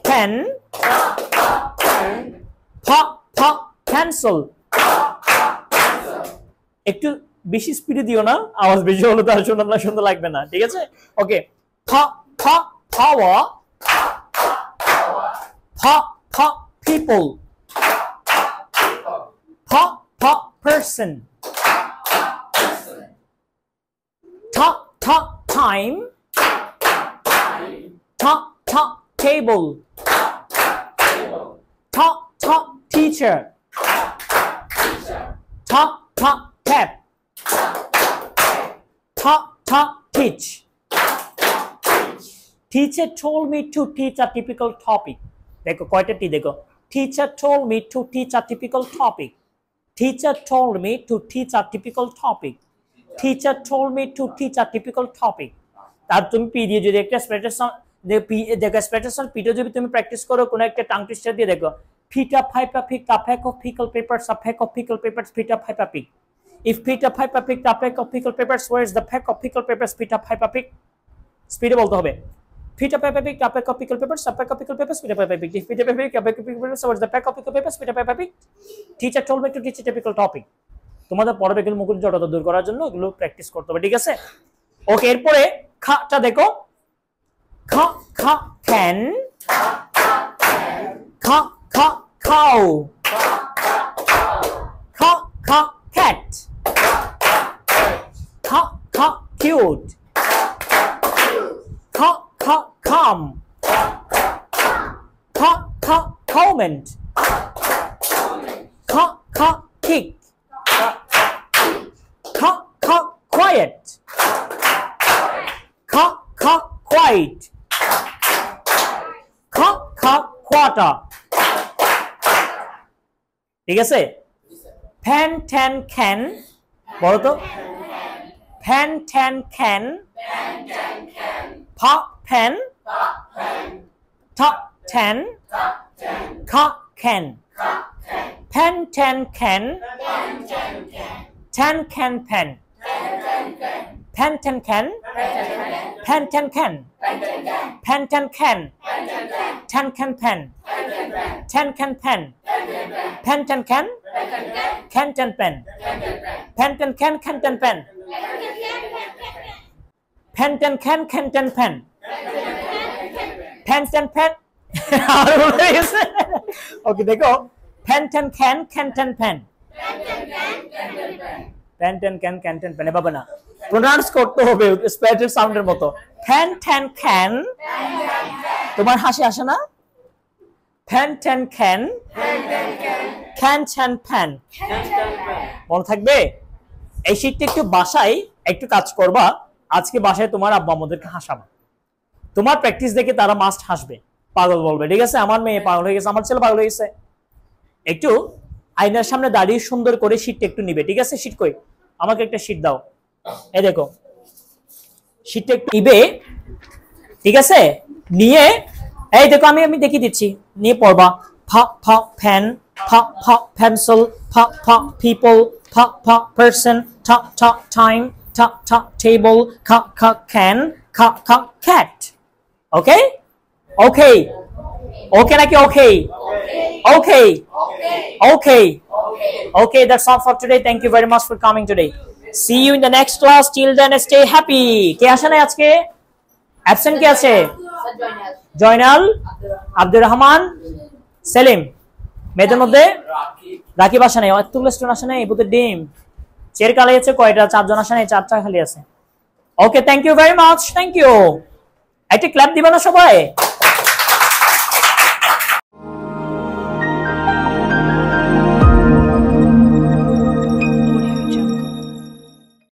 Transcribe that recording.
pen, pencil. একটু বেশি স্পিডে দিও না, আওয়াজ বেশি হলে তো আর সুন্দর লাগবে না, ঠিক আছে? ওকে, power, people, person, time, table, teacher, tap, teach. Teacher told me to teach a typical topic. দেখো কয়টা টি দেখো, teacher told me to teach a typical topic. Teacher told me to teach a typical topic. Teacher told me to teach a typical topic. তার তুমি P দিয়ে যদি একটা স্প্রেটেশন দেখো, স্প্রেটেশন পিটা যদি তুমি প্র্যাকটিস করো কোন একটা টাং টুইস্টার দিয়ে দেখো, Peter Piper pick a pack of pickle peppers, a pack of pickle peppers, Peter Piper pick. If Peter Piper picked a pack of pickle peppers, where is the pack of pickle peppers Peter Piper picked? Speed বলতে হবে. Peter Piper picked a pack of pickle peppers, a pack of pickle peppers, Peter Piper picked. If Peter Piper picked a pack of pickle peppers, where is the pack of pickle peppers Peter Piper picked? Teacher told me to teach a typical topic. তোমাদের পড়াবে এগুলো মুখের জড়তা দূর করার জন্য এগুলো practice করতে হবে, ঠিক আছে? ওকে, এরপরে খাটা দেখো, can, cow, cat, cute, calm, comment, kick, quiet, quiet, quarter, ঠিক আছে? pen, tan, can, বলো তো, pen, tan, can, pen, tan, can, pen, tan, can, tan, can, pen, pen, tan, can, pen, tan, can, pen, tan, can, tan, can, pen, tan, can, pen, pen, tan, can, can, tan, pen, pen, tan, can, can, tan, pen, pen, tan, can, can, tan, pen, pen, tan, pen. ওকে দেখো, pen, tan, can, tan, pen, pen, tan, can, tan, pen. বাবা না, pronounce করতে হবে স্প্যাটের সাউন্ডের মতো। pen, tan, can, তোমার হাসি আসে না? pen, tan, can, can, tan, pen, মনে থাকবে? এই শীতটা একটু বাসায় একটু কাজ করবা, আজকে বাসায় তোমার আব্বা আমাদেরকে হাসাবা, তোমার প্র্যাকটিস দেখে তারা মাস্ট হাসবে, পাগল বলবে, ঠিক আছে? আমার মেয়ে পাগল হয়ে গেছে, আমার ছেলে পাগল হয়ে গেছে। একটু আয়নার সামনে দাঁড়িয়ে সুন্দর করে শীতটা একটু নিবে, ঠিক আছে? শীত কই, আমাকে একটা শীত দাও, এই দেখো শীতটা একটু নিবে, ঠিক আছে? নিয়ে এই দেখো আমি দেখিয়ে দিচ্ছি, নিয়ে পড়বা, pen, pencil, people, person, time, table, can, cat. Okay? Okay. Okay নাকি okay? Okay. Okay. Okay, that's all for today. Thank you very much for coming today. See you in the next class. Till then, stay happy. কে আসে না আজকে? Absent কে আছে? জয়নাল, আব্দুর রহমান, সেলিম। মেয়েদের মধ্যে রাকিব আসে নাই, এতগুলো স্টুডেন্ট আসে নাই, বুধের ডিম। চেয়ার খালি আছে কয়টা? 4 জন আসে নাই, 4টা খালি আছে। Okay, thank you very much, thank you. একটা ক্ল্যাপ দিবা না সবাই?